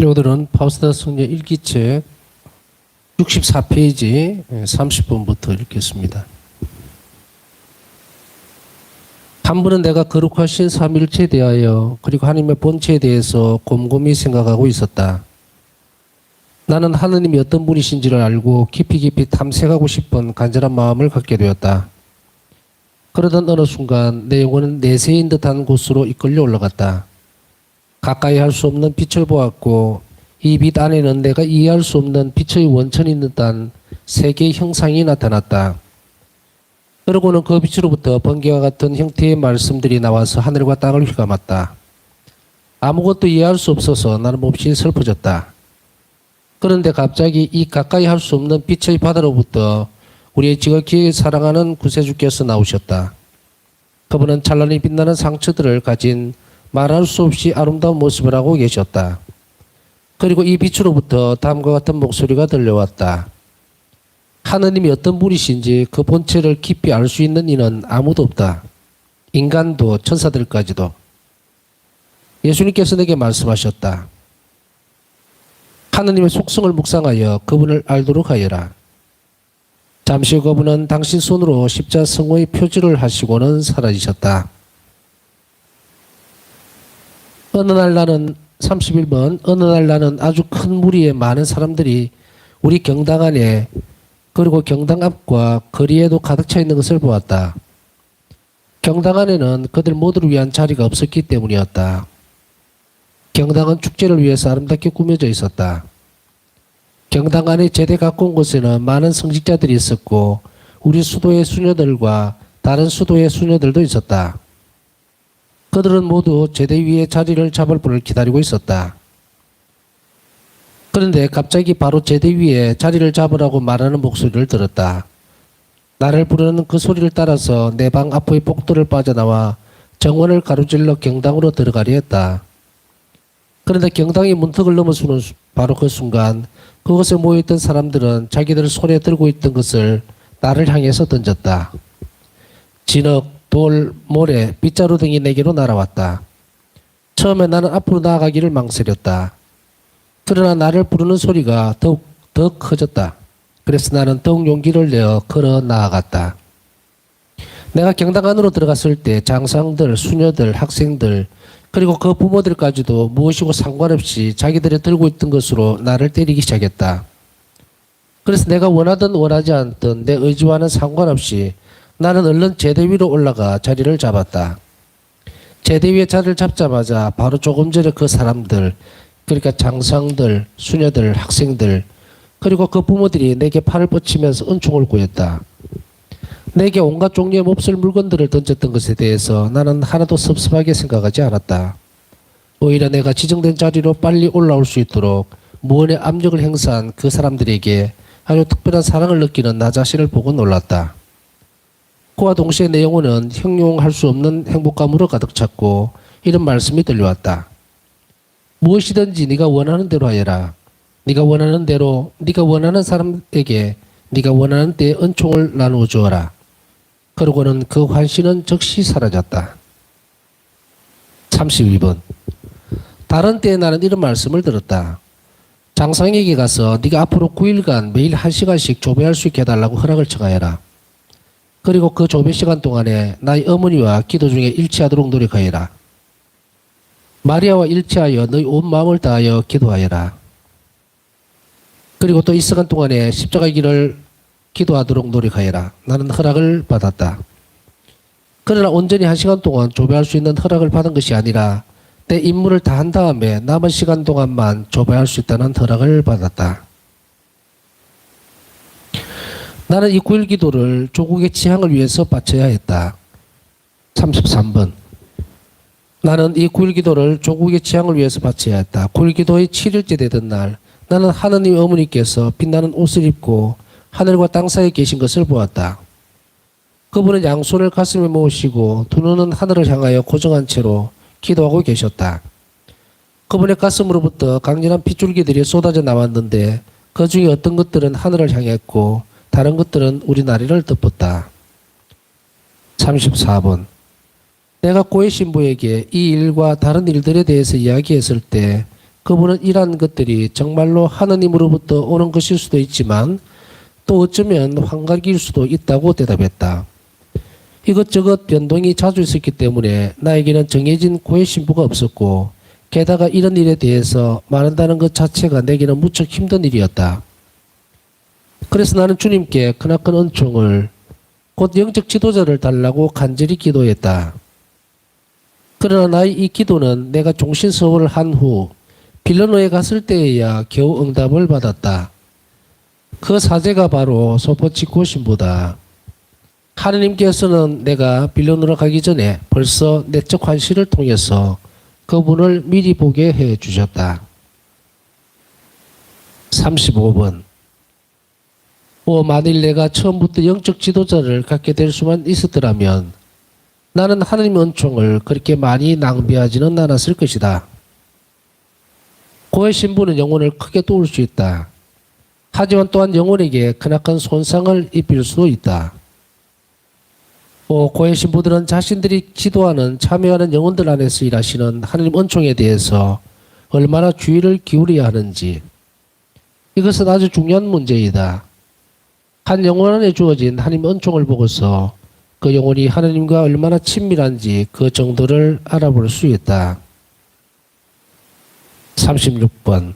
오늘은 파우스트 성령 1기책 64페이지 30번부터 읽겠습니다. 한 분은 내가 거룩하신 삼위일체에 대하여 그리고 하나님의 본체에 대해서 곰곰이 생각하고 있었다. 나는 하느님이 어떤 분이신지를 알고 깊이 탐색하고 싶은 간절한 마음을 갖게 되었다. 그러던 어느 순간 내 영혼은 내세인 듯한 곳으로 이끌려 올라갔다. 가까이 할 수 없는 빛을 보았고 이 빛 안에는 내가 이해할 수 없는 빛의 원천이 있는 듯한 세 개의 형상이 나타났다. 그러고는 그 빛으로부터 번개와 같은 형태의 말씀들이 나와서 하늘과 땅을 휘감았다. 아무것도 이해할 수 없어서 나는 몹시 슬퍼졌다. 그런데 갑자기 이 가까이 할 수 없는 빛의 바다로부터 우리의 지극히 사랑하는 구세주께서 나오셨다. 그분은 찬란히 빛나는 상처들을 가진 말할 수 없이 아름다운 모습을 하고 계셨다. 그리고 이 빛으로부터 다음과 같은 목소리가 들려왔다. 하느님이 어떤 분이신지 그 본체를 깊이 알 수 있는 이는 아무도 없다. 인간도 천사들까지도. 예수님께서 내게 말씀하셨다. 하느님의 속성을 묵상하여 그분을 알도록 하여라. 잠시 후 그분은 당신 손으로 십자성호의 표지를 하시고는 사라지셨다. 어느 날 나는 31번 어느 날 나는 아주 큰 무리의 많은 사람들이 우리 경당 안에 그리고 경당 앞과 거리에도 가득 차 있는 것을 보았다. 경당 안에는 그들 모두를 위한 자리가 없었기 때문이었다. 경당은 축제를 위해서 아름답게 꾸며져 있었다. 경당 안에 제대 가까운 곳에는 많은 성직자들이 있었고 우리 수도의 수녀들과 다른 수도의 수녀들도 있었다. 그들은 모두 제대 위에 자리를 잡을 분을 기다리고 있었다. 그런데 갑자기 바로 제대 위에 자리를 잡으라고 말하는 목소리를 들었다. 나를 부르는 그 소리를 따라서 내 방 앞의 복도를 빠져나와 정원을 가로질러 경당으로 들어가려 했다. 그런데 경당의 문턱을 넘어서는 바로 그 순간 그곳에 모여있던 사람들은 자기들 손에 들고 있던 것을 나를 향해서 던졌다. 진흙, 돌, 모래, 빗자루 등이 내게로 날아왔다. 처음에 나는 앞으로 나아가기를 망설였다. 그러나 나를 부르는 소리가 더 커졌다. 그래서 나는 더욱 용기를 내어 걸어 나아갔다. 내가 경당 안으로 들어갔을 때 장상들, 수녀들, 학생들 그리고 그 부모들까지도 무엇이고 상관없이 자기들이 들고 있던 것으로 나를 때리기 시작했다. 그래서 내가 원하든 원하지 않든 내 의지와는 상관없이 나는 얼른 제대 위로 올라가 자리를 잡았다. 제대 위에 자리를 잡자마자 바로 조금 전에 그 사람들, 그러니까 장상들, 수녀들, 학생들, 그리고 그 부모들이 내게 팔을 뻗치면서 은총을 구했다. 내게 온갖 종류의 몹쓸 물건들을 던졌던 것에 대해서 나는 하나도 섭섭하게 생각하지 않았다. 오히려 내가 지정된 자리로 빨리 올라올 수 있도록 무언의 압력을 행사한 그 사람들에게 아주 특별한 사랑을 느끼는 나 자신을 보고 놀랐다. 그와 동시에 내 영혼은 형용할 수 없는 행복감으로 가득 찼고 이런 말씀이 들려왔다. 무엇이든지 네가 원하는 대로 하여라. 네가 원하는 대로 네가 원하는 사람에게 네가 원하는 때에 은총을 나누어 주어라. 그러고는 그 환신은 즉시 사라졌다. 32번 다른 때에 나는 이런 말씀을 들었다. 장상에게 가서 네가 앞으로 9일간 매일 1시간씩 조배할 수 있게 해달라고 허락을 청하여라. 그리고 그 조배 시간 동안에 나의 어머니와 기도 중에 일치하도록 노력하여라. 마리아와 일치하여 너희 온 마음을 다하여 기도하여라. 그리고 또 이 시간 동안에 십자가의 길을 기도하도록 노력하여라. 나는 허락을 받았다. 그러나 온전히 1시간 동안 조배할 수 있는 허락을 받은 것이 아니라 내 임무를 다 한 다음에 남은 시간 동안만 조배할 수 있다는 허락을 받았다. 나는 이 9일 기도를 조국의 지향을 위해서 바쳐야 했다. 33번 나는 이 9일 기도를 조국의 지향을 위해서 바쳐야 했다. 9일 기도의 7일째 되던 날 나는 하느님 어머니께서 빛나는 옷을 입고 하늘과 땅 사이에 계신 것을 보았다. 그분은 양손을 가슴에 모으시고 두 눈은 하늘을 향하여 고정한 채로 기도하고 계셨다. 그분의 가슴으로부터 강렬한 핏줄기들이 쏟아져 나왔는데 그 중에 어떤 것들은 하늘을 향했고 다른 것들은 우리 나리를 덮었다. 34번 내가 고해 신부에게 이 일과 다른 일들에 대해서 이야기했을 때 그분은 이러한 것들이 정말로 하느님으로부터 오는 것일 수도 있지만 또 어쩌면 환각일 수도 있다고 대답했다. 이것저것 변동이 자주 있었기 때문에 나에게는 정해진 고해 신부가 없었고 게다가 이런 일에 대해서 말한다는 것 자체가 내게는 무척 힘든 일이었다. 그래서 나는 주님께 크나큰 은총을 곧 영적 지도자를 달라고 간절히 기도했다. 그러나 나의 이 기도는 내가 종신 수업을 한 후 빌라노에 갔을 때에야 겨우 응답을 받았다. 그 사제가 바로 소포치코 신부다. 하느님께서는 내가 빌라노로 가기 전에 벌써 내적 환시를 통해서 그분을 미리 보게 해 주셨다. 35번. 만일 내가 처음부터 영적 지도자를 갖게 될 수만 있었더라면 나는 하느님의 은총을 그렇게 많이 낭비하지는 않았을 것이다. 고해 신부는 영혼을 크게 도울 수 있다. 하지만 또한 영혼에게 크나큰 손상을 입힐 수도 있다. 고해 신부들은 자신들이 지도하는 참여하는 영혼들 안에서 일하시는 하느님 은총에 대해서 얼마나 주의를 기울여야 하는지, 이것은 아주 중요한 문제이다. 한 영혼 안에 주어진 하느님 은총을 보고서 그 영혼이 하느님과 얼마나 친밀한지 그 정도를 알아볼 수 있다. 36번.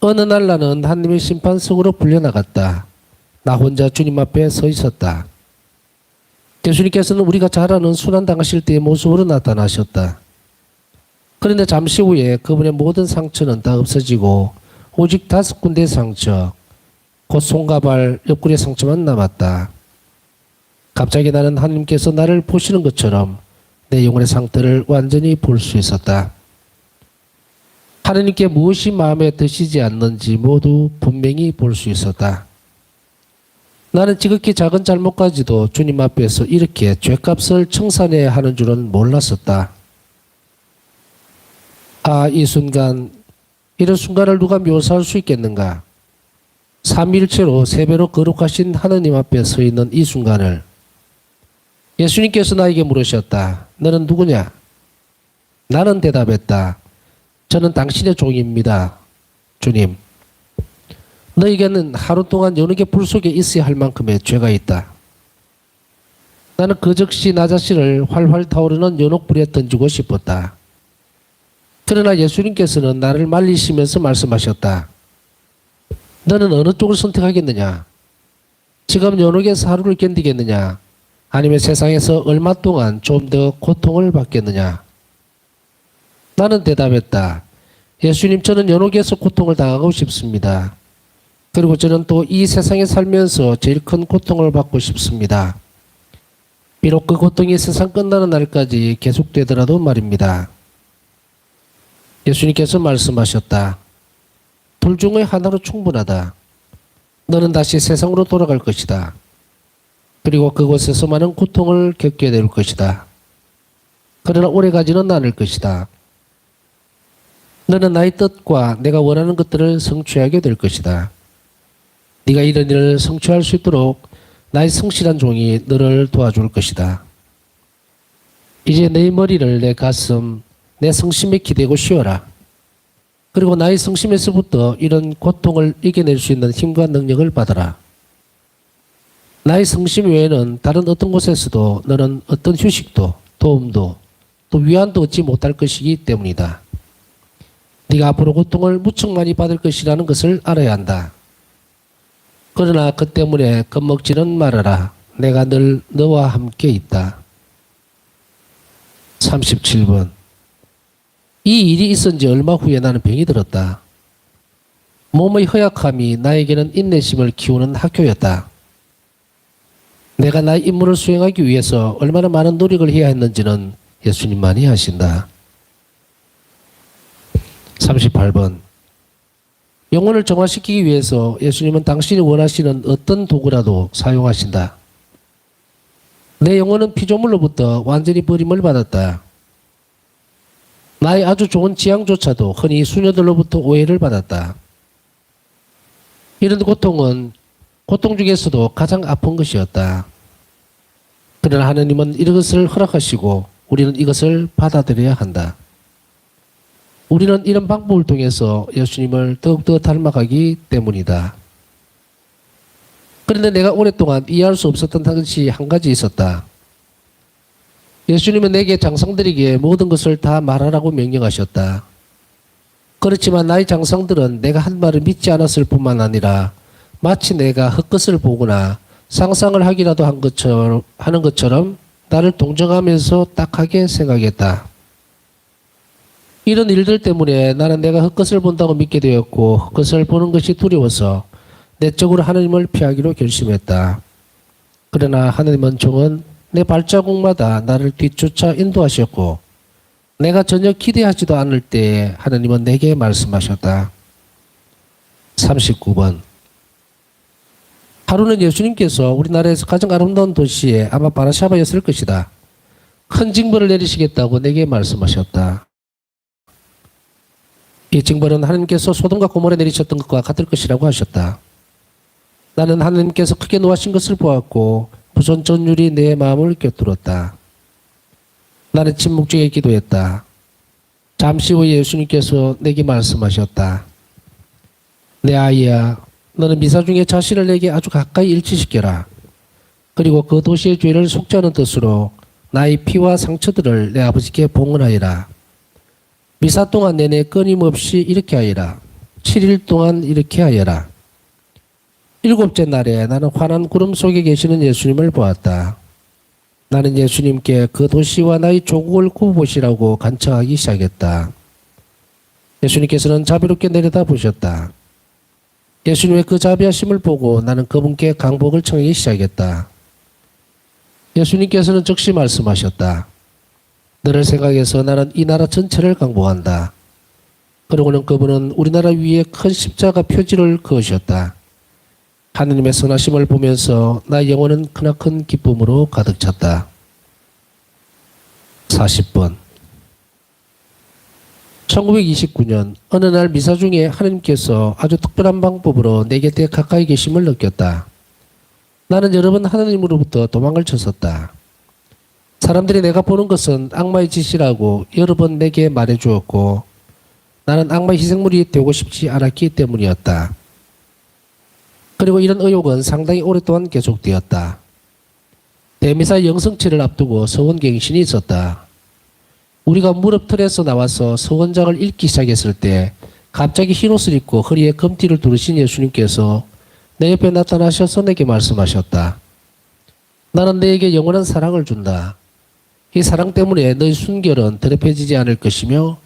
어느 날 나는 하느님의 심판석으로 불려나갔다. 나 혼자 주님 앞에 서 있었다. 예수님께서는 우리가 잘 아는 순환당하실 때의 모습으로 나타나셨다. 그런데 잠시 후에 그분의 모든 상처는 다 없어지고 오직 5군데의 상처, 곧 손과 발, 옆구리의 상처만 남았다. 갑자기 나는 하느님께서 나를 보시는 것처럼 내 영혼의 상태를 완전히 볼 수 있었다. 하느님께 무엇이 마음에 드시지 않는지 모두 분명히 볼 수 있었다. 나는 지극히 작은 잘못까지도 주님 앞에서 이렇게 죗값을 청산해야 하는 줄은 몰랐었다. 이 순간, 이런 순간을 누가 묘사할 수 있겠는가? 삼위일체로 세 배로 거룩하신 하느님 앞에 서 있는 이 순간을 예수님께서 나에게 물으셨다. 너는 누구냐? 나는 대답했다. 저는 당신의 종입니다. 주님. 너에게는 하루 동안 연옥의 불 속에 있어야 할 만큼의 죄가 있다. 나는 그 즉시 나 자신을 활활 타오르는 연옥불에 던지고 싶었다. 그러나 예수님께서는 나를 말리시면서 말씀하셨다. 너는 어느 쪽을 선택하겠느냐? 지금 연옥에서 하루를 견디겠느냐? 아니면 세상에서 얼마 동안 좀 더 고통을 받겠느냐? 나는 대답했다. 예수님, 저는 연옥에서 고통을 당하고 싶습니다. 그리고 저는 또 이 세상에 살면서 제일 큰 고통을 받고 싶습니다. 비록 그 고통이 세상 끝나는 날까지 계속되더라도 말입니다. 예수님께서 말씀하셨다. 둘 중에 하나로 충분하다. 너는 다시 세상으로 돌아갈 것이다. 그리고 그곳에서 많은 고통을 겪게 될 것이다. 그러나 오래가지는 않을 것이다. 너는 나의 뜻과 내가 원하는 것들을 성취하게 될 것이다. 네가 이런 일을 성취할 수 있도록 나의 성실한 종이 너를 도와줄 것이다. 이제 내 머리를 내 가슴, 내 성심에 기대고 쉬어라. 그리고 나의 성심에서부터 이런 고통을 이겨낼 수 있는 힘과 능력을 받아라. 나의 성심 외에는 다른 어떤 곳에서도 너는 어떤 휴식도, 도움도, 또 위안도 얻지 못할 것이기 때문이다. 네가 앞으로 고통을 무척 많이 받을 것이라는 것을 알아야 한다. 그러나 그 때문에 겁먹지는 말아라. 내가 늘 너와 함께 있다. 37번. 이 일이 있은 지 얼마 후에 나는 병이 들었다. 몸의 허약함이 나에게는 인내심을 키우는 학교였다. 내가 나의 임무를 수행하기 위해서 얼마나 많은 노력을 해야 했는지는 예수님만이 아신다. 38번. 영혼을 정화시키기 위해서 예수님은 당신이 원하시는 어떤 도구라도 사용하신다. 내 영혼은 피조물로부터 완전히 버림을 받았다. 나의 아주 좋은 지향조차도 흔히 수녀들로부터 오해를 받았다. 이런 고통은 고통 중에서도 가장 아픈 것이었다. 그러나 하느님은 이것을 허락하시고 우리는 이것을 받아들여야 한다. 우리는 이런 방법을 통해서 예수님을 더욱더 닮아가기 때문이다. 그런데 내가 오랫동안 이해할 수 없었던 것이 한 가지 있었다. 예수님은 내게 장성들에게 모든 것을 다 말하라고 명령하셨다. 그렇지만 나의 장성들은 내가 한 말을 믿지 않았을 뿐만 아니라 마치 내가 헛것을 보거나 상상을 하기라도 하는 것처럼 나를 동정하면서 딱하게 생각했다. 이런 일들 때문에 나는 내가 헛것을 본다고 믿게 되었고 헛것을 보는 것이 두려워서 내적으로 하나님을 피하기로 결심했다. 그러나 하나님은 종은 내 발자국마다 나를 뒤쫓아 인도하셨고 내가 전혀 기대하지도 않을 때에 하나님은 내게 말씀하셨다. 39번. 하루는 예수님께서 우리나라에서 가장 아름다운 도시에 아마 바르샤바였을 것이다. 큰 징벌을 내리시겠다고 내게 말씀하셨다. 이 징벌은 하나님께서 소돔과 고모라에 내리셨던 것과 같을 것이라고 하셨다. 나는 하나님께서 크게 노하신 것을 보았고 무서운 전율이 내 마음을 꿰뚫었다. 나는 침묵 중에 기도했다. 잠시 후에 예수님께서 내게 말씀하셨다. 내 아이야, 너는 미사 중에 자신을 내게 아주 가까이 일치시켜라. 그리고 그 도시의 죄를 속죄하는 뜻으로 나의 피와 상처들을 내 아버지께 봉헌하여라. 미사 동안 내내 끊임없이 이렇게 하여라. 7일 동안 이렇게 하여라. 7째 날에 나는 환한 구름 속에 계시는 예수님을 보았다. 나는 예수님께 그 도시와 나의 조국을 구보시라고 간청하기 시작했다. 예수님께서는 자비롭게 내려다보셨다. 예수님의 그 자비하심을 보고 나는 그분께 강복을 청하기 시작했다. 예수님께서는 즉시 말씀하셨다. 너를 생각해서 나는 이 나라 전체를 강복한다. 그러고는 그분은 우리나라 위에 큰 십자가 표지를 그으셨다. 하느님의 선하심을 보면서 나의 영혼은 크나큰 기쁨으로 가득 찼다. 40번. 1929년 어느 날 미사 중에 하느님께서 아주 특별한 방법으로 내 곁에 가까이 계심을 느꼈다. 나는 여러 번 하느님으로부터 도망을 쳤었다. 사람들이 내가 보는 것은 악마의 짓이라고 여러 번 내게 말해주었고 나는 악마의 희생물이 되고 싶지 않았기 때문이었다. 그리고 이런 의혹은 상당히 오랫동안 계속되었다. 대미사 영성치를 앞두고 서원갱신이 있었다. 우리가 무릎틀에서 나와서 서원장을 읽기 시작했을 때 갑자기 흰옷을 입고 허리에 금띠를 두르신 예수님께서 내 옆에 나타나셔서 내게 말씀하셨다. 나는 너에게 영원한 사랑을 준다. 이 사랑 때문에 너의 순결은 더럽혀지지 않을 것이며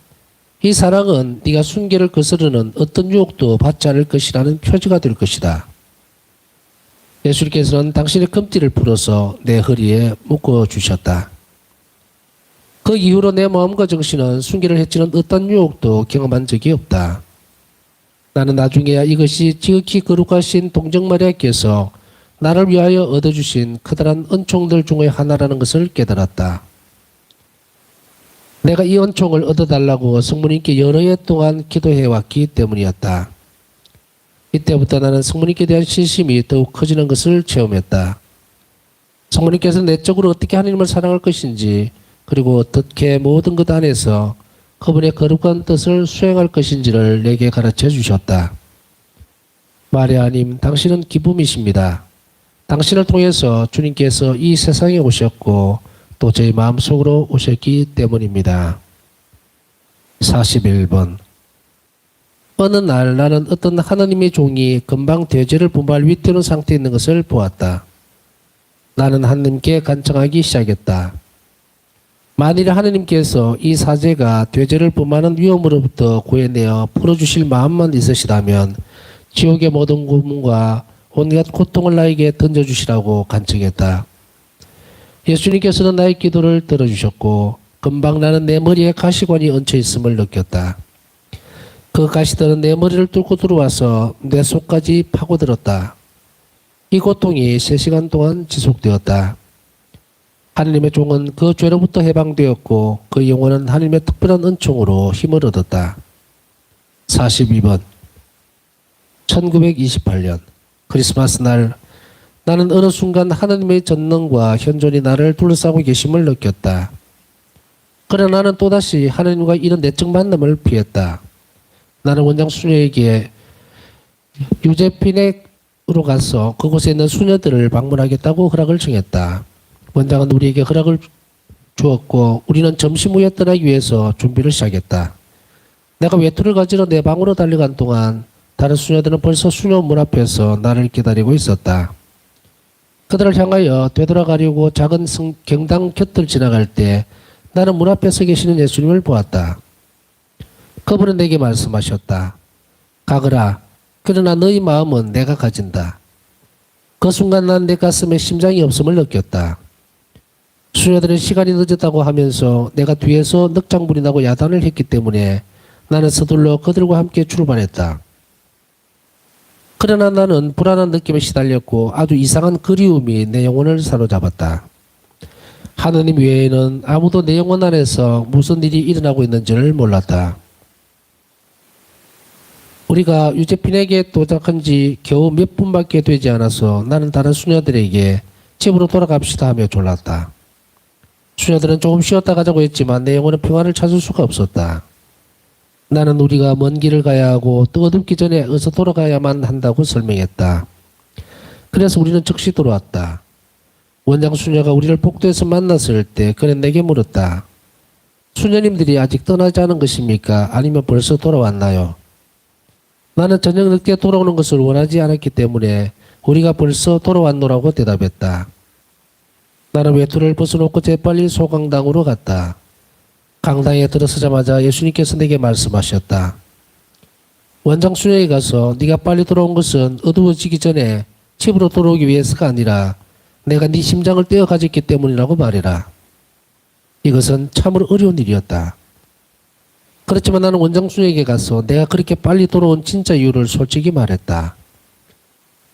이 사랑은 네가 순결을 거스르는 어떤 유혹도 받지 않을 것이라는 표지가 될 것이다. 예수님께서는 당신의 금띠를 풀어서 내 허리에 묶어주셨다. 그 이후로 내 마음과 정신은 순결을 해치는 어떤 유혹도 경험한 적이 없다. 나는 나중에야 이것이 지극히 거룩하신 동정마리아께서 나를 위하여 얻어주신 커다란 은총들 중의 하나라는 것을 깨달았다. 내가 이 은총을 얻어달라고 성모님께 여러 해 동안 기도해왔기 때문이었다. 이때부터 나는 성모님께 대한 신심이 더욱 커지는 것을 체험했다. 성모님께서 내적으로 어떻게 하나님을 사랑할 것인지 그리고 어떻게 모든 것 안에서 그분의 거룩한 뜻을 수행할 것인지를 내게 가르쳐 주셨다. 마리아님, 당신은 기쁨이십니다. 당신을 통해서 주님께서 이 세상에 오셨고 또 저희 마음속으로 오셨기 때문입니다. 41번. 어느 날 나는 어떤 하나님의 종이 금방 돼지를 분발 위태로운 상태에 있는 것을 보았다. 나는 하나님께 간청하기 시작했다. 만일 하나님께서 이 사제가 돼지를 분만한 위험으로부터 구해내어 풀어주실 마음만 있으시다면 지옥의 모든 고문과 온갖 고통을 나에게 던져주시라고 간청했다. 예수님께서는 나의 기도를 들어주셨고 금방 나는 내 머리에 가시관이 얹혀 있음을 느꼈다. 그 가시들은 내 머리를 뚫고 들어와서 내 속까지 파고들었다. 이 고통이 3시간 동안 지속되었다. 하나님의 종은 그 죄로부터 해방되었고 그 영혼은 하나님의 특별한 은총으로 힘을 얻었다. 42번. 1928년 크리스마스 날 나는 어느 순간 하나님의 전능과 현존이 나를 둘러싸고 계심을 느꼈다. 그러나 나는 또다시 하나님과 이런 내적 만남을 피했다. 나는 원장 수녀에게 유제피넥으로 가서 그곳에 있는 수녀들을 방문하겠다고 허락을 청했다. 원장은 우리에게 허락을 주었고 우리는 점심 후에 떠나기 위해서 준비를 시작했다. 내가 외투를 가지러 내 방으로 달려간 동안 다른 수녀들은 벌써 수녀 문 앞에서 나를 기다리고 있었다. 그들을 향하여 되돌아가려고 작은 경당 곁을 지나갈 때 나는 문 앞에 서 계시는 예수님을 보았다. 그분은 내게 말씀하셨다. 가거라. 그러나 너희 마음은 내가 가진다. 그 순간 난 내 가슴에 심장이 없음을 느꼈다. 수녀들은 시간이 늦었다고 하면서 내가 뒤에서 늑장불이 나고 야단을 했기 때문에 나는 서둘러 그들과 함께 출발했다. 그러나 나는 불안한 느낌에 시달렸고 아주 이상한 그리움이 내 영혼을 사로잡았다. 하느님 외에는 아무도 내 영혼 안에서 무슨 일이 일어나고 있는지를 몰랐다. 우리가 유제핀에게 도착한 지 겨우 몇 분밖에 되지 않아서 나는 다른 수녀들에게 집으로 돌아갑시다 하며 졸랐다. 수녀들은 조금 쉬었다 가자고 했지만 내 영혼은 평안을 찾을 수가 없었다. 나는 우리가 먼 길을 가야 하고 또 어둡기 전에 어서 돌아가야만 한다고 설명했다. 그래서 우리는 즉시 돌아왔다. 원장 수녀가 우리를 복도에서 만났을 때 그는 내게 물었다. 수녀님들이 아직 떠나지 않은 것입니까? 아니면 벌써 돌아왔나요? 나는 저녁 늦게 돌아오는 것을 원하지 않았기 때문에 우리가 벌써 돌아왔노라고 대답했다. 나는 외투를 벗어놓고 재빨리 소강당으로 갔다. 강당에 들어서자마자 예수님께서 내게 말씀하셨다. 원장 수녀에 가서 네가 빨리 돌아온 것은 어두워지기 전에 집으로 돌아오기 위해서가 아니라 내가 네 심장을 떼어 가졌기 때문이라고 말해라. 이것은 참으로 어려운 일이었다. 그렇지만 나는 원장 수녀에게 가서 내가 그렇게 빨리 돌아온 진짜 이유를 솔직히 말했다.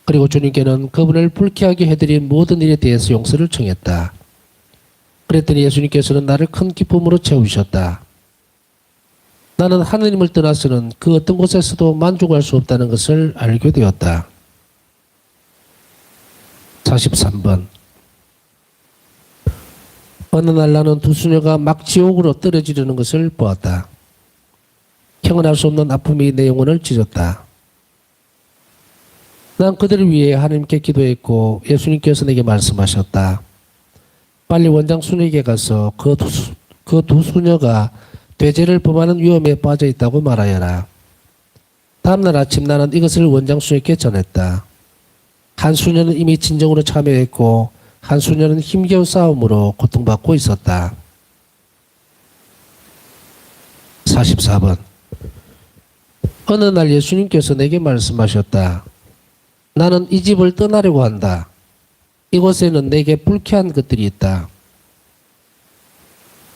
그리고 주님께는 그분을 불쾌하게 해드린 모든 일에 대해서 용서를 청했다. 그랬더니 예수님께서는 나를 큰 기쁨으로 채우셨다. 나는 하느님을 떠나서는 그 어떤 곳에서도 만족할 수 없다는 것을 알게 되었다. 43번. 어느 날 나는 두 수녀가 막 지옥으로 떨어지려는 것을 보았다. 형언할 수 없는 아픔이 내 영혼을 찢었다. 난 그들을 위해 하나님께 기도했고 예수님께서 내게 말씀하셨다. 빨리 원장 수녀에게 가서 그 두 수녀가 죄를 범하는 위험에 빠져 있다고 말하여라. 다음날 아침 나는 이것을 원장 수녀에게 전했다. 한 수녀는 이미 진정으로 참여했고 한 수녀는 힘겨운 싸움으로 고통받고 있었다. 44번. 어느 날 예수님께서 내게 말씀하셨다. 나는 이 집을 떠나려고 한다. 이곳에는 내게 불쾌한 것들이 있다.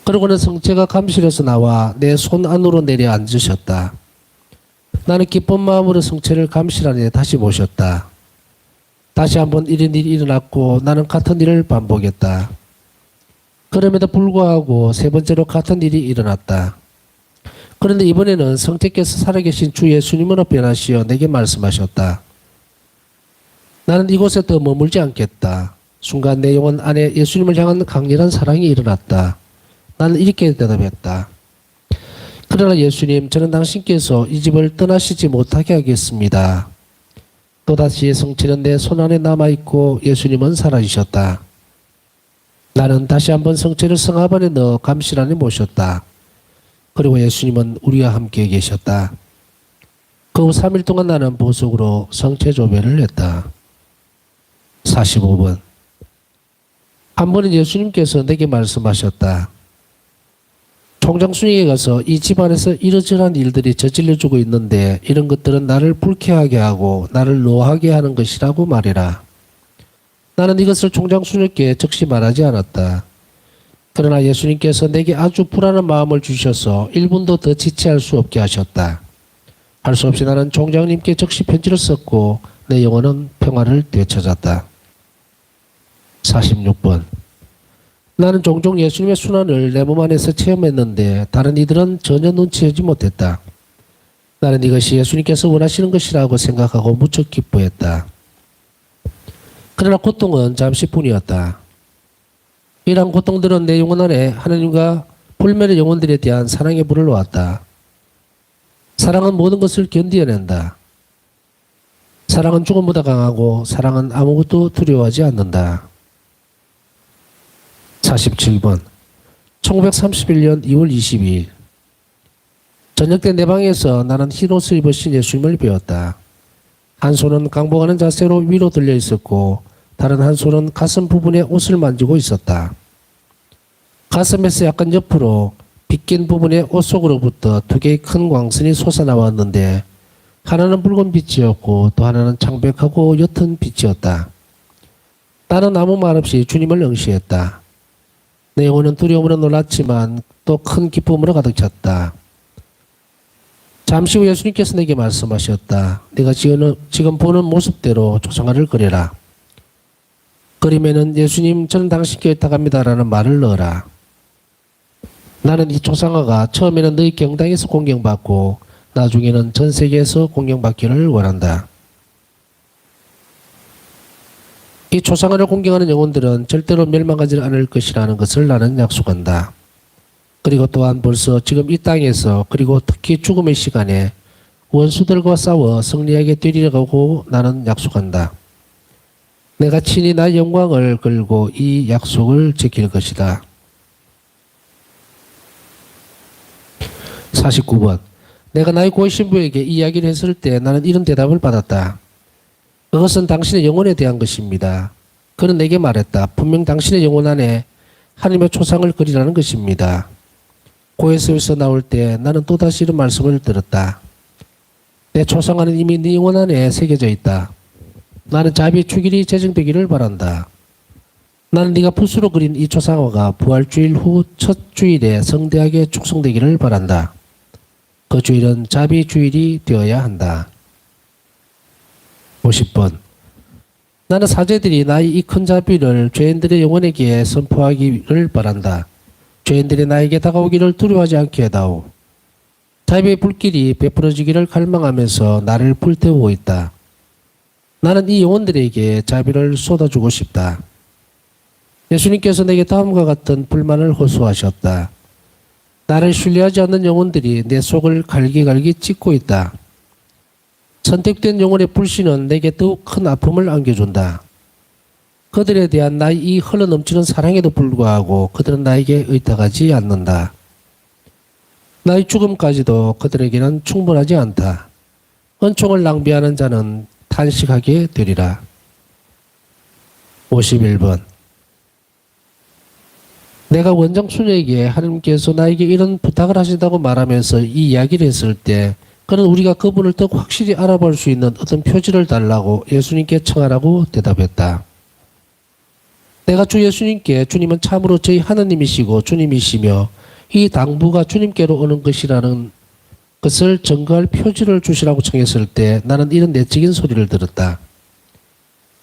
그러고는 성체가 감실에서 나와 내 손 안으로 내려 앉으셨다. 나는 기쁜 마음으로 성체를 감실 안에 다시 모셨다. 다시 한번 이런 일이 일어났고 나는 같은 일을 반복했다. 그럼에도 불구하고 세 번째로 같은 일이 일어났다. 그런데 이번에는 성체께서 살아계신 주 예수님으로 변하시어 내게 말씀하셨다. 나는 이곳에 더 머물지 않겠다. 순간 내 영혼 안에 예수님을 향한 강렬한 사랑이 일어났다. 나는 이렇게 대답했다. 그러나 예수님, 저는 당신께서 이 집을 떠나시지 못하게 하겠습니다. 또다시 성체는 내 손 안에 남아있고 예수님은 살아계셨다. 나는 다시 한번 성체를 성합 안에 넣어 감실 안에 모셨다. 그리고 예수님은 우리와 함께 계셨다. 그 후 3일 동안 나는 보석으로 성체 조배를 했다. 45번. 한 번은 예수님께서 내게 말씀하셨다. 총장수님에게 가서 이 집안에서 이러저러한 일들이 저질러주고 있는데 이런 것들은 나를 불쾌하게 하고 나를 노하게 하는 것이라고 말해라. 나는 이것을 총장수님께 즉시 말하지 않았다. 그러나 예수님께서 내게 아주 불안한 마음을 주셔서 1분도 더 지체할 수 없게 하셨다. 할 수 없이 나는 총장님께 즉시 편지를 썼고 내 영혼은 평화를 되찾았다. 46번. 나는 종종 예수님의 순환을 내 몸 안에서 체험했는데 다른 이들은 전혀 눈치채지 못했다. 나는 이것이 예수님께서 원하시는 것이라고 생각하고 무척 기뻐했다. 그러나 고통은 잠시뿐이었다. 이러한 고통들은 내 영혼 안에 하나님과 불멸의 영혼들에 대한 사랑의 불을 놓았다. 사랑은 모든 것을 견디어낸다. 사랑은 죽음보다 강하고 사랑은 아무것도 두려워하지 않는다. 47번 1931년 2월 22일 저녁 때 내 방에서 나는 흰 옷을 입으신 예수님을 배웠다. 한 손은 강복하는 자세로 위로 들려 있었고 다른 한 손은 가슴 부분에 옷을 만지고 있었다. 가슴에서 약간 옆으로 빗긴 부분의 옷 속으로부터 두 개의 큰 광선이 솟아나왔는데 하나는 붉은 빛이었고 또 하나는 창백하고 옅은 빛이었다. 나는 아무 말 없이 주님을 응시했다. 내 영혼은 두려움으로 놀랐지만 또 큰 기쁨으로 가득 찼다. 잠시 후 예수님께서 내게 말씀하셨다. 네가 지금 보는 모습대로 초상화를 그려라. 그림에는 예수님 저는 당신께 의탁합니다라는 말을 넣어라. 나는 이 초상화가 처음에는 너희 경당에서 공경받고 나중에는 전 세계에서 공경받기를 원한다. 이 초상화를 공경하는 영혼들은 절대로 멸망하지 않을 것이라는 것을 나는 약속한다. 그리고 또한 벌써 지금 이 땅에서 그리고 특히 죽음의 시간에 원수들과 싸워 승리하게 되리라고 나는 약속한다. 내가 친히 나의 영광을 걸고 이 약속을 지킬 것이다. 49번 내가 나의 고위 신부에게 이야기를 했을 때 나는 이런 대답을 받았다. 그것은 당신의 영혼에 대한 것입니다. 그는 내게 말했다. 분명 당신의 영혼 안에 하나님의 초상을 그리라는 것입니다. 고해서에서 나올 때 나는 또다시 이런 말씀을 들었다. 내 초상화는 이미 네 영혼 안에 새겨져 있다. 나는 자비의 축일이 제정되기를 바란다. 나는 네가 붓으로 그린 이 초상화가 부활주일 후 첫 주일에 성대하게 축성되기를 바란다. 그 주일은 자비의 주일이 되어야 한다. 50번 나는 사제들이 나의 이 큰 자비를 죄인들의 영혼에게 선포하기를 바란다. 죄인들이 나에게 다가오기를 두려워하지 않게 해다오. 자비의 불길이 베풀어지기를 갈망하면서 나를 불태우고 있다. 나는 이 영혼들에게 자비를 쏟아주고 싶다. 예수님께서 내게 다음과 같은 불만을 호소하셨다. 나를 신뢰하지 않는 영혼들이 내 속을 갈기갈기 찢고 있다. 선택된 영혼의 불신은 내게 더욱 큰 아픔을 안겨준다. 그들에 대한 나의 이 흘러넘치는 사랑에도 불구하고 그들은 나에게 의탁하지 않는다. 나의 죽음까지도 그들에게는 충분하지 않다. 은총을 낭비하는 자는 탄식하게 되리라. 51번 내가 원장 수녀에게 하나님께서 나에게 이런 부탁을 하신다고 말하면서 이 이야기를 했을 때 그는 우리가 그분을 더 확실히 알아볼 수 있는 어떤 표지를 달라고 예수님께 청하라고 대답했다. 내가 주 예수님께 주님은 참으로 저희 하나님이시고 주님이시며 이 당부가 주님께로 오는 것이라는 것을 증거할 표지를 주시라고 청했을 때 나는 이런 내적인 소리를 들었다.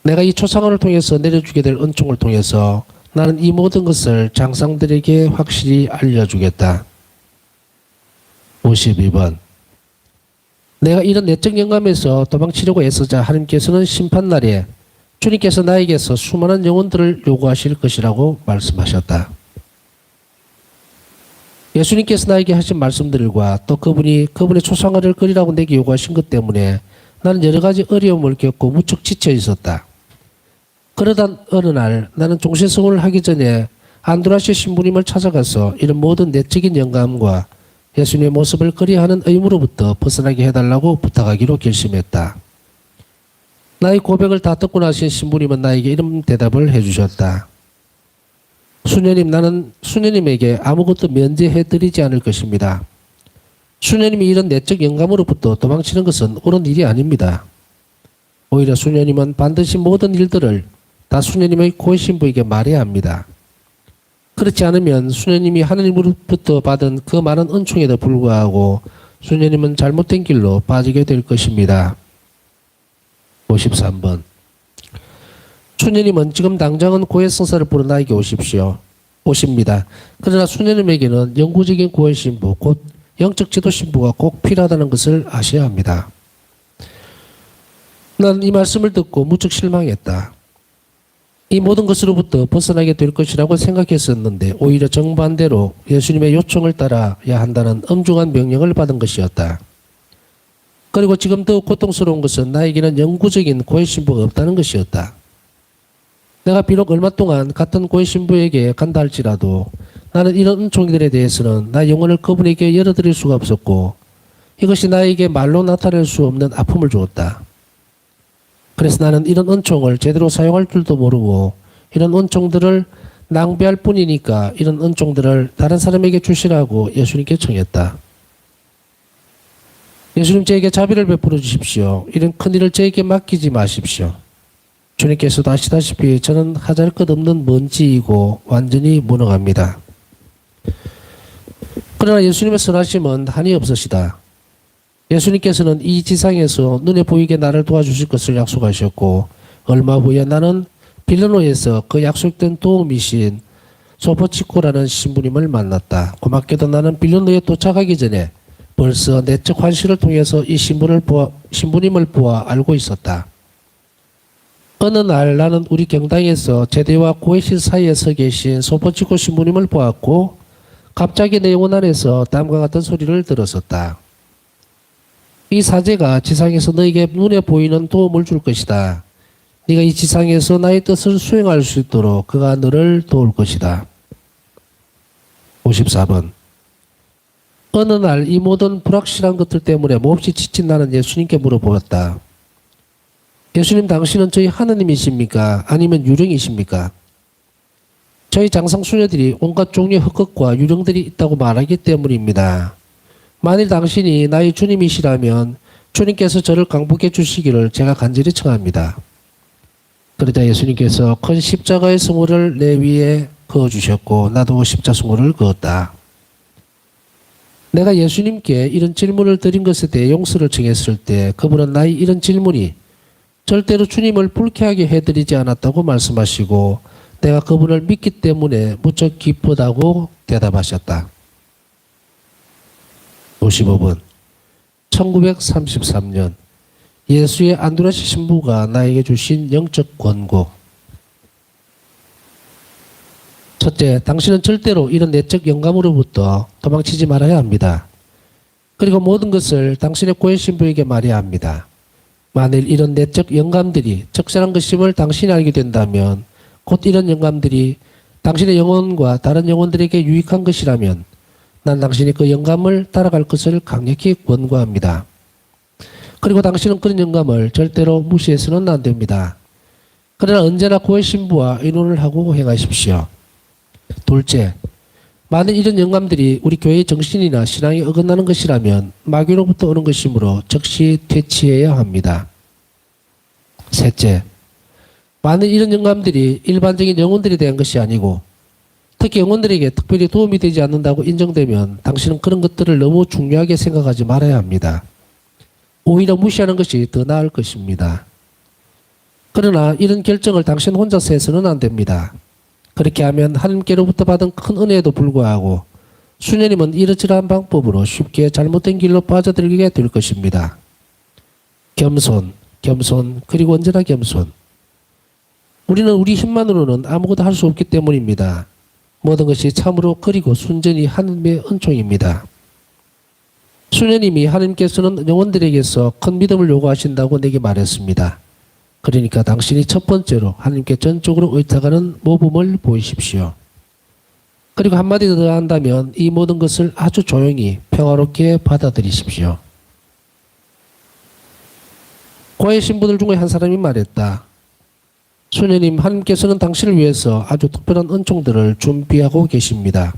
내가 이 초상화를 통해서 내려주게 될 은총을 통해서 나는 이 모든 것을 장상들에게 확실히 알려주겠다. 52번 내가 이런 내적 영감에서 도망치려고 애쓰자 하나님께서는 심판날에 주님께서 나에게서 수많은 영혼들을 요구하실 것이라고 말씀하셨다. 예수님께서 나에게 하신 말씀들과 또 그분의 초상화를 그리라고 내게 요구하신 것 때문에 나는 여러 가지 어려움을 겪고 무척 지쳐 있었다. 그러던 어느 날 나는 종신성을 하기 전에 안드라시 신부님을 찾아가서 이런 모든 내적인 영감과 예수님의 모습을 그리하는 의무로부터 벗어나게 해달라고 부탁하기로 결심했다. 나의 고백을 다 듣고 나신 신부님은 나에게 이런 대답을 해주셨다. 수녀님, 나는 수녀님에게 아무것도 면제해드리지 않을 것입니다. 수녀님이 이런 내적 영감으로부터 도망치는 것은 옳은 일이 아닙니다. 오히려 수녀님은 반드시 모든 일들을 다 수녀님의 고위 신부에게 말해야 합니다. 그렇지 않으면 수녀님이 하나님으로부터 받은 그 많은 은총에도 불구하고 수녀님은 잘못된 길로 빠지게 될 것입니다. 53번 수녀님은 지금 당장은 고해 성사를 부르 나에게 오십니다. 그러나 수녀님에게는 영구적인 고해 신부, 곧 영적 지도 신부가 꼭 필요하다는 것을 아셔야 합니다. 나는 이 말씀을 듣고 무척 실망했다. 이 모든 것으로부터 벗어나게 될 것이라고 생각했었는데 오히려 정반대로 예수님의 요청을 따라야 한다는 엄중한 명령을 받은 것이었다. 그리고 지금 더 고통스러운 것은 나에게는 영구적인 고해신부가 없다는 것이었다. 내가 비록 얼마 동안 같은 고해신부에게 간다 할지라도 나는 이런 은총들에 대해서는 나의 영혼을 그분에게 열어드릴 수가 없었고 이것이 나에게 말로 나타낼 수 없는 아픔을 주었다. 그래서 나는 이런 은총을 제대로 사용할 줄도 모르고 이런 은총들을 낭비할 뿐이니까 이런 은총들을 다른 사람에게 주시라고 예수님께 청했다. 예수님 저에게 자비를 베풀어 주십시오. 이런 큰일을 저에게 맡기지 마십시오. 주님께서도 아시다시피 저는 하잘 것 없는 먼지이고 완전히 무능합니다. 그러나 예수님의 선하심은 한이 없으시다. 예수님께서는 이 지상에서 눈에 보이게 나를 도와주실 것을 약속하셨고 얼마 후에 나는 빌르노에서 그 약속된 도움이신 소포치코라는 신부님을 만났다. 고맙게도 나는 빌르노에 도착하기 전에 벌써 내적 환시를 통해서 이 신부님을 보아 알고 있었다. 어느 날 나는 우리 경당에서 제대와 고해실 사이에 서 계신 소포치코 신부님을 보았고 갑자기 내 영혼 안에서 다음과 같은 소리를 들었었다. 이 사제가 지상에서 너에게 눈에 보이는 도움을 줄 것이다. 네가 이 지상에서 나의 뜻을 수행할 수 있도록 그가 너를 도울 것이다. 54번. 어느 날 이 모든 불확실한 것들 때문에 몹시 지친 나는 예수님께 물어보았다. 예수님, 당신은 저희 하느님이십니까? 아니면 유령이십니까? 저희 장상수녀들이 온갖 종류의 흑것과 유령들이 있다고 말하기 때문입니다. 만일 당신이 나의 주님이시라면 주님께서 저를 강복해 주시기를 제가 간절히 청합니다. 그러자 예수님께서 큰 십자가의 승호를 내 위에 그어주셨고 나도 십자승호를 그었다. 내가 예수님께 이런 질문을 드린 것에 대해 용서를 청했을 때 그분은 나의 이런 질문이 절대로 주님을 불쾌하게 해드리지 않았다고 말씀하시고 내가 그분을 믿기 때문에 무척 기쁘다고 대답하셨다. 55번. 1933년 예수의 안드레아스 신부가 나에게 주신 영적 권고. 첫째, 당신은 절대로 이런 내적 영감으로부터 도망치지 말아야 합니다. 그리고 모든 것을 당신의 고해 신부에게 말해야 합니다. 만일 이런 내적 영감들이 적절한 것임을 당신이 알게 된다면 곧 이런 영감들이 당신의 영혼과 다른 영혼들에게 유익한 것이라면 난 당신이 그 영감을 따라갈 것을 강력히 권고합니다. 그리고 당신은 그런 영감을 절대로 무시해서는 안 됩니다. 그러나 언제나 고해 신부와 의논을 하고 행하십시오. 둘째, 만일 이런 영감들이 우리 교회의 정신이나 신앙에 어긋나는 것이라면 마귀로부터 오는 것이므로 즉시 퇴치해야 합니다. 셋째, 만일 이런 영감들이 일반적인 영혼들에 대한 것이 아니고 특히 영혼들에게 특별히 도움이 되지 않는다고 인정되면 당신은 그런 것들을 너무 중요하게 생각하지 말아야 합니다. 오히려 무시하는 것이 더 나을 것입니다. 그러나 이런 결정을 당신 혼자서 해서는 안 됩니다. 그렇게 하면 하나님께로부터 받은 큰 은혜에도 불구하고 수녀님은 이러저러한 방법으로 쉽게 잘못된 길로 빠져들게 될 것입니다. 겸손, 그리고 언제나 겸손. 우리는 우리 힘만으로는 아무것도 할 수 없기 때문입니다. 모든 것이 참으로 그리고 순전히 하나님의 은총입니다. 수녀님이 하나님께서는 영혼들에게서 큰 믿음을 요구하신다고 내게 말했습니다. 그러니까 당신이 첫 번째로 하나님께 전적으로 의탁하는 모범을 보이십시오. 그리고 한마디 더 한다면 이 모든 것을 아주 조용히 평화롭게 받아들이십시오. 고해 신부들 중에 한 사람이 말했다. 수녀님, 하나님께서는 당신을 위해서 아주 특별한 은총들을 준비하고 계십니다.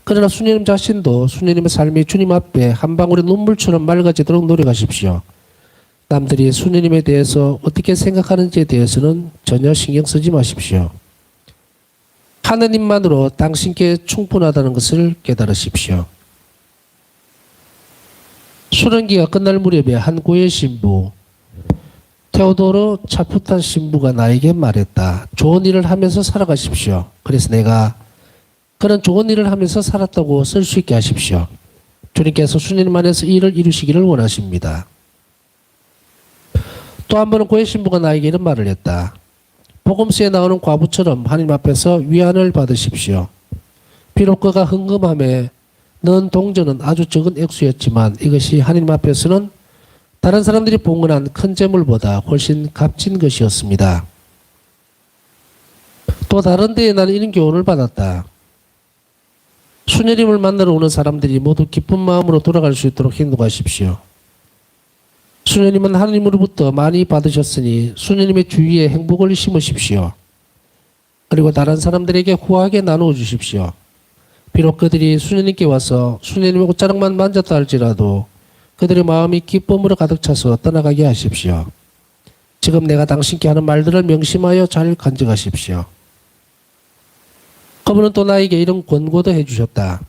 그러나 수녀님 자신도 수녀님의 삶이 주님 앞에 한 방울의 눈물처럼 맑아지도록 노력하십시오. 남들이 수녀님에 대해서 어떻게 생각하는지에 대해서는 전혀 신경 쓰지 마십시오. 하느님만으로 당신께 충분하다는 것을 깨달으십시오. 수련기가 끝날 무렵에 한 고해 신부 테오도로 차푸탄 신부가 나에게 말했다. 좋은 일을 하면서 살아가십시오. 그래서 내가 그런 좋은 일을 하면서 살았다고 쓸 수 있게 하십시오. 주님께서 수녀님 안에서 이 일을 이루시기를 원하십니다. 또 한 번은 고해 신부가 나에게 이런 말을 했다. 복음서에 나오는 과부처럼 하나님 앞에서 위안을 받으십시오. 비록 그가 헌금함에 넣은 동전은 아주 적은 액수였지만 이것이 하나님 앞에서는 다른 사람들이 봉헌한 큰 재물보다 훨씬 값진 것이었습니다. 또 다른 데에 나는 이런 교훈을 받았다. 수녀님을 만나러 오는 사람들이 모두 기쁜 마음으로 돌아갈 수 있도록 행동하십시오. 수녀님은 하나님으로부터 많이 받으셨으니 수녀님의 주위에 행복을 심으십시오. 그리고 다른 사람들에게 후하게 나누어 주십시오. 비록 그들이 수녀님께 와서 수녀님의 옷자락만 만졌다 할지라도 그들의 마음이 기쁨으로 가득 차서 떠나가게 하십시오. 지금 내가 당신께 하는 말들을 명심하여 잘 간직하십시오. 그분은 또 나에게 이런 권고도 해주셨다.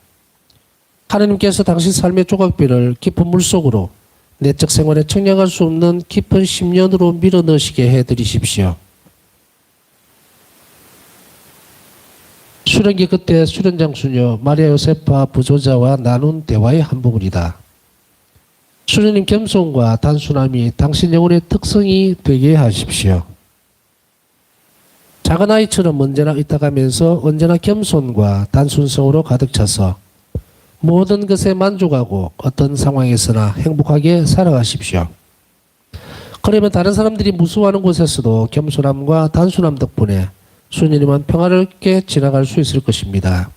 하나님께서 당신 삶의 조각비를 깊은 물속으로 내적 생활에 청량할 수 없는 깊은 심연으로 밀어넣으시게 해드리십시오. 수련기 끝에 수련장 수녀 마리아 요세파 부조자와 나눈 대화의 한 부분이다. 수녀님 겸손과 단순함이 당신 영혼의 특성이 되게 하십시오. 작은 아이처럼 언제나 의탁하면서 언제나 겸손과 단순성으로 가득 차서 모든 것에 만족하고 어떤 상황에서나 행복하게 살아가십시오. 그러면 다른 사람들이 무서워하는 곳에서도 겸손함과 단순함 덕분에 수녀님은 평화롭게 지나갈 수 있을 것입니다.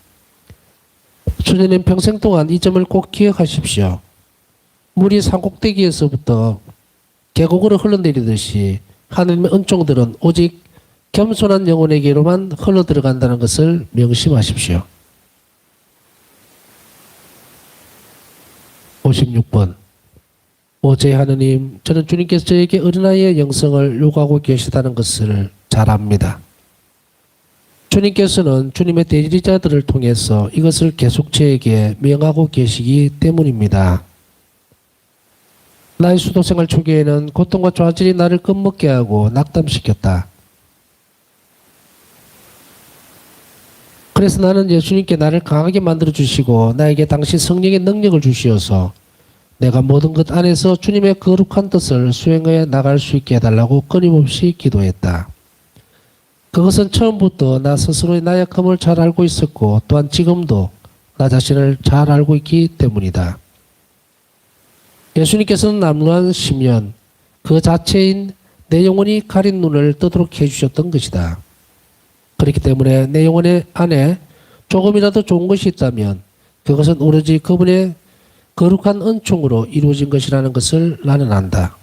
수녀님 평생 동안 이 점을 꼭 기억하십시오. 물이 산꼭대기에서부터 계곡으로 흘러내리듯이 하나님의 은총들은 오직 겸손한 영혼에게로만 흘러들어간다는 것을 명심하십시오. 56번. 제 하느님, 저는 주님께서 저에게 어린아이의 영성을 요구하고 계시다는 것을 잘 압니다. 주님께서는 주님의 대리자들을 통해서 이것을 계속 저에게 명하고 계시기 때문입니다. 나의 수도생활 초기에는 고통과 좌절이 나를 겁먹게 하고 낙담시켰다. 그래서 나는 예수님께 나를 강하게 만들어주시고 나에게 당신 성령의 능력을 주시어서 내가 모든 것 안에서 주님의 거룩한 뜻을 수행해 나갈 수 있게 해달라고 끊임없이 기도했다. 그것은 처음부터 나 스스로의 나약함을 잘 알고 있었고 또한 지금도 나 자신을 잘 알고 있기 때문이다. 예수님께서는 남루한 심연, 그 자체인 내 영혼이 가린 눈을 뜨도록 해주셨던 것이다. 그렇기 때문에 내 영혼의 안에 조금이라도 좋은 것이 있다면 그것은 오로지 그분의 거룩한 은총으로 이루어진 것이라는 것을 나는 안다.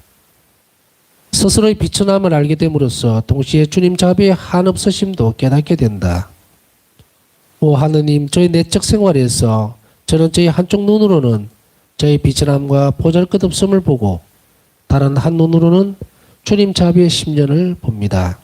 스스로의 비천함을 알게 됨으로써 동시에 주님 자비의 한없으심도 깨닫게 된다. 오 하느님, 저의 내적 생활에서 저는 저희 한쪽 눈으로는 저의 비천함과 보잘것없음을 보고 다른 한 눈으로는 주님 자비의 심년을 봅니다.